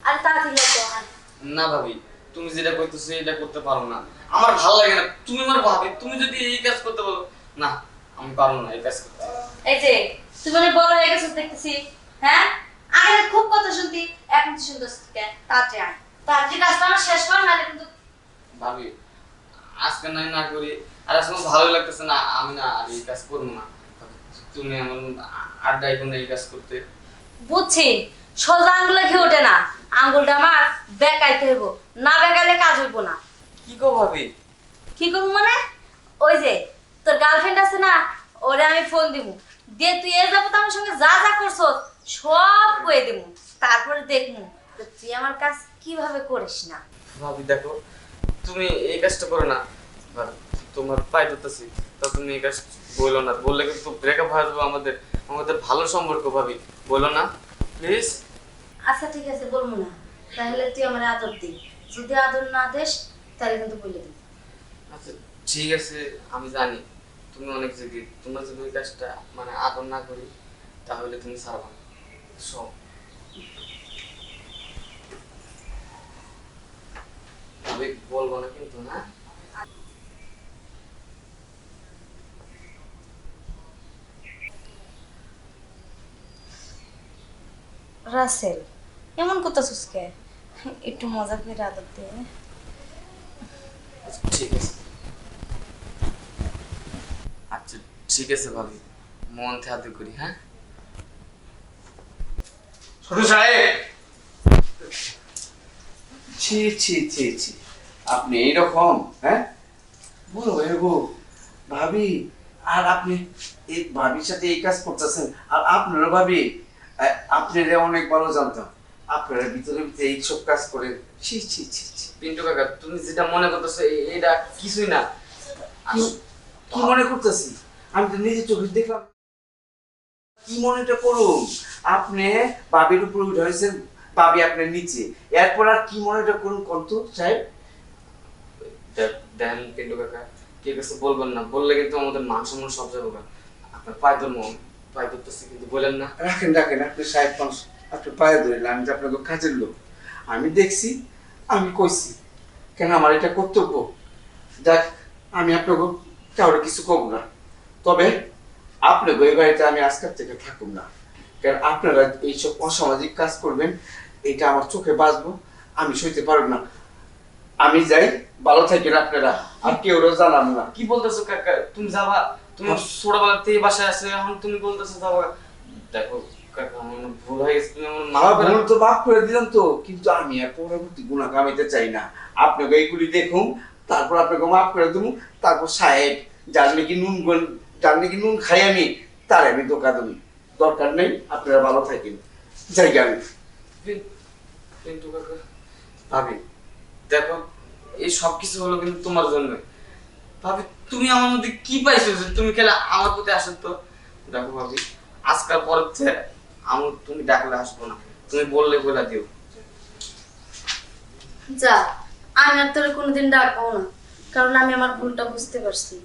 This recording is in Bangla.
আরে তাড়াতাড়ি লাগো না ভাবি, তুমি যেটা করতেছো এটা করতে পারো না, আমার ভালো লাগে না। তুমি আমার ভাবি, তুমি যদি এই কাজ করতে বলো না, আমি পারবো না এই কাজ করতে। এই যে তুমি অনেক বড় হয়ে গেছো দেখতেছি। হ্যাঁ, আগে খুব কথা শুনতি, এখন তো শুনতেছ কেন? তাড়াতাড়ি আয়, তাড়াতাড়ি কাজটা আমার শেষ কর, নাহলে কিন্তু ভাবি আজকে নয় না করি, আর আজকে আমার ভালো লাগতেছে না, আমি না আর এই কাজ করবো না। তুমি আমার আড্ডায় কোনো এই কাজ করতে। বুঝছি, সোজা আঙ্গুলে ঘি ওঠে না, আঙ্গুলটা আমার বেকাইতে হইব, না বেকাইলে কাজ হইব না। কি গো ভাবি? কি করবো মানে? ওই যে তোর গার্লফ্রেন্ড আছে না, ওরে আমি ফোন দিব, দিয়ে তুই এ যাবো আমার সঙ্গে যা যা করছো সব কয়ে দিব, তারপরে দেখবো তো তুই আমার কাজ কিভাবে করিস না। ভাবি দেখো, তুমি এই কাজটা করো না, তোমার পায়ে ধরতেছি, তা তুমি এই কাজ বলো না, বললে কিন্তু ব্রেকআপ হয়ে যাবে আমাদের, আমাদের ভালো সম্পর্ক। ভাবি বলো না প্লিজ। আচ্ছা ঠিক আছে, বলবো না, তাহলে তুই আমার আদর দি, যদি আদর না দেস তাহলে কিন্তু বলে দিবি। আচ্ছা ঠিক আছে, আমি জানি তুমি অনেক জেদি, তোমার যদি ওই কাজটা মানে আদর না করি তাহলে তুমি ছাড়বা না। সব আমি বলবো না কিন্তু, না রাসেল, এমন করতেছিস কে? একটু মজা করে আদর দে। ঠিক আছে। আচ্ছা ঠিক আছে ভাবি, মন থেকে আদর করি। হ্যাঁ ছোট সাহেব, ছি ছি ছি ছি, আপনি এইরকম? হ্যাঁ বলো গো ভাবি, আর আপনি এই ভাবির সাথে এই কাজ করতেছেন, আর আপনারা ভাবি আপনারা অনেক ভালো জানতাম আপনারা ভিতরে ভিতরে এইসব কাজ করেন। ছি ছি ছি ছি। পিন্টু কাকা, তুমি যেটা মনে করতেছো এটা কিছুই না। কি মনে করতেছি? আমি তো নিজে চোখে দেখলাম। কি মনেটা করুন, আপনি বাবির উপরে উঠে হয়েছেন, বাবি আপনার নিচে, এরপর আর কি মনেটা করুন কন্ত সাহেব? দেখেন পিন্টু কাকা, কে কাছে বলবেন না, বললে কিন্তু আমাদের মান সম্মান সব যাবে না। আপনার পায়ে ধরবো, পায়ে ধরতেছি কিন্তু বলেন না। রাখেন রাখেন, আপনি সাহেব মানুষ, আপনি পায়ে ধরিলেন, আমি তো আপনাকে কাজের লোক, আমি দেখছি, আমি কইছি, কেন আমার এটা কর্তব্য। যাক, আমি আপনাকে কাউরে কিছু কব না, তবে আপনাকে এই বাড়িতে আমি আজকের থেকে থাকুন না, কারণ আপনারা এইসব অসামাজিক কাজ করবেন, এটা আমার চোখে বাঁচবো, আমি সইতে পারব না। আমি যাই, ভালো থাকেন আপনারা, আর কেউ জানাম না। কি বলতেছো কাকা? তুমি যাবা? তুমি ছোটবেলাতে এই বাসায় আসলে, এখন তুমি বলতেছো যাবা? দেখো কাকা, আমার না ভুল হয়ে গেছে, তুমি আমার মাফ করে ভুল তো মাফ করে দিলাম তো, কিন্তু আমি আর পরবর্তী গুনাহ কামাইতে চাই না। আপনাকে এইগুলি দেখুন, তারপর আপনাকে মাফ করে দেবো, তারপর সাহেব যার নাকি নুন খাই আমি, তার আমি ধোকা দেবো। দরকার নেই, আপনারা ভালো থাকেন, জায়গা আমি। পিন্টু কাকা, ভাবি দেখো, এই সব কিছু হলো কিন্তু তোমার জন্য। ভাবি তুমি আমার মধ্যে কি পাইছো যে তুমি খেলে আমার প্রতি আসো? তো দেখো ভাবি, আজকাল পর থেকে আমার তুমি ডাকলে আসবো না, তুমি বললে বলে দিও। যা, আমি আর তোর কোনোদিন ডাকবো না, কারণ আমি আমার ভুলটা বুঝতে পারছি।